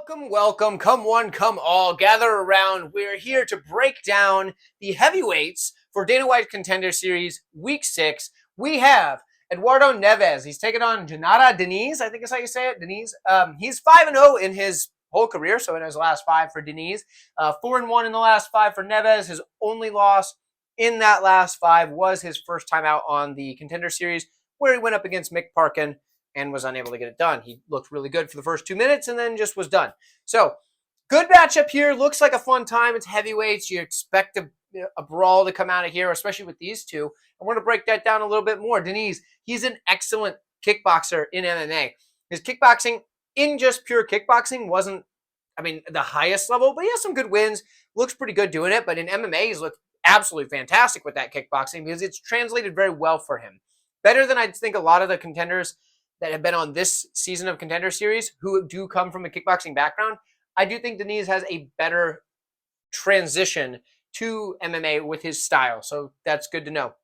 Welcome, welcome, come one, come all, gather around. We're here to break down the heavyweights for Dana White Contender Series Week 6. We have Eduardo Neves. He's taking on Jhonata Diniz, I think is how you say it, Diniz. He's 5-0 in his whole career, so in his last 5 for Diniz. 4-1 in the last 5 for Neves. His only loss in that last 5 was his first time out on the Contender Series, where he went up against Mick Parkin and was unable to get it done. He looked really good for the first 2 minutes and then just was done. So, good matchup here. Looks like a fun time. It's heavyweights. You expect a brawl to come out of here, especially with these two. And we're going to break that down a little bit more. Diniz, he's an excellent kickboxer in MMA. His kickboxing, in just pure kickboxing, wasn't, the highest level, but he has some good wins. Looks pretty good doing it. But in MMA, he's looked absolutely fantastic with that kickboxing because it's translated very well for him. Better than I think a lot of the contenders that have been on this season of Contender Series who do come from a kickboxing background. I do think Diniz has a better transition to MMA with his style, so that's good to know.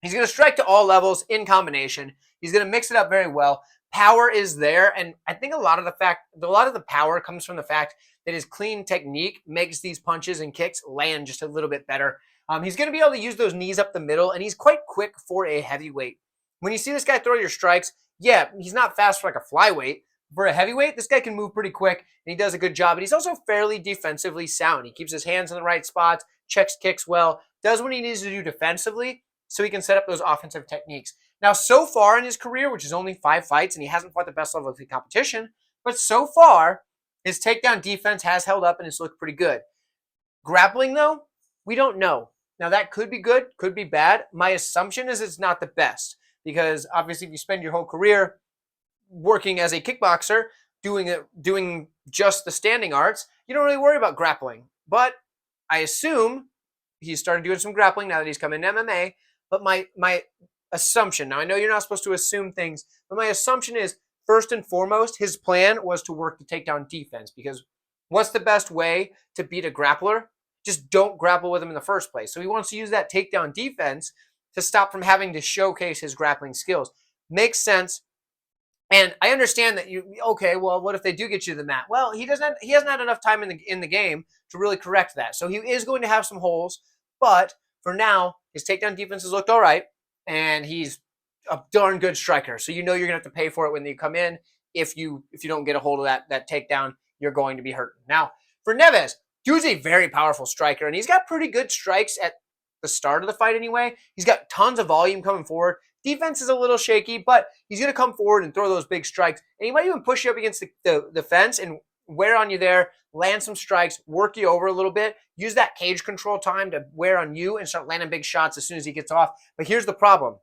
He's going to strike to all levels in combination. He's going to mix it up very well. Power is there, and I think a lot of the power comes from the fact that his clean technique makes these punches and kicks land just a little bit better. He's going to be able to use those knees up the middle, and he's quite quick for a heavyweight. When you see this guy throw your strikes, yeah, he's not fast for like a flyweight. For a heavyweight, this guy can move pretty quick, and he does a good job. But he's also fairly defensively sound. He keeps his hands in the right spots, checks kicks well, does what he needs to do defensively so he can set up those offensive techniques. Now, so far in his career, which is only 5 fights, and he hasn't fought the best level of the competition, but so far, his takedown defense has held up and it's looked pretty good. Grappling, though, we don't know. Now, that could be good, could be bad. My assumption is it's not the best. Because obviously if you spend your whole career working as a kickboxer, doing just the standing arts, you don't really worry about grappling. But I assume he's started doing some grappling now that he's come into MMA. But my assumption, now I know you're not supposed to assume things, but my assumption is first and foremost, his plan was to work the takedown defense. Because what's the best way to beat a grappler? Just don't grapple with him in the first place. So he wants to use that takedown defense to stop from having to showcase his grappling skills. Makes sense. And I understand that what if they do get you to the mat? Well, he hasn't had enough time in the game to really correct that. So he is going to have some holes, but for now, his takedown defense has looked all right, and he's a darn good striker. So you know you're going to have to pay for it when you come in. If you don't get a hold of that takedown, you're going to be hurt. Now, for Neves, dude's a very powerful striker, and he's got pretty good strikes at the start of the fight anyway. He's got tons of volume coming forward. Defense is a little shaky, but he's going to come forward and throw those big strikes. And he might even push you up against the fence and wear on you there, land some strikes, work you over a little bit, use that cage control time to wear on you and start landing big shots as soon as he gets off. But here's the problem.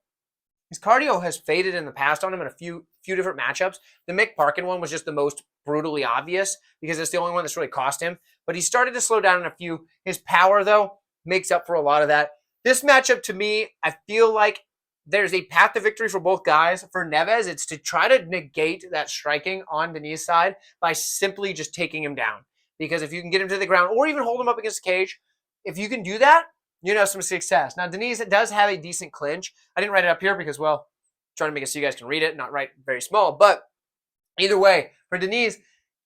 His cardio has faded in the past on him in a few different matchups. The Mick Parkin one was just the most brutally obvious because it's the only one that's really cost him. But he started to slow down in a few. His power, though, makes up for a lot of that. This matchup, to me, I feel like there's a path to victory for both guys. For Neves, it's to try to negate that striking on Diniz's side by simply just taking him down. Because if you can get him to the ground or even hold him up against the cage, if you can do that, you know some success. Now, Diniz does have a decent clinch. I didn't write it up here because, well, I'm trying to make it so you guys can read it, not write very small. But either way, for Diniz,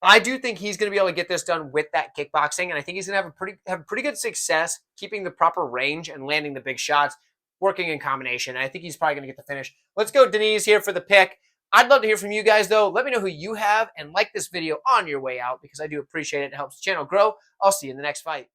I do think he's going to be able to get this done with that kickboxing, and I think he's going to have pretty good success keeping the proper range and landing the big shots, working in combination. And I think he's probably going to get the finish. Let's go Diniz here for the pick. I'd love to hear from you guys, though. Let me know who you have, and like this video on your way out because I do appreciate it. It helps the channel grow. I'll see you in the next fight.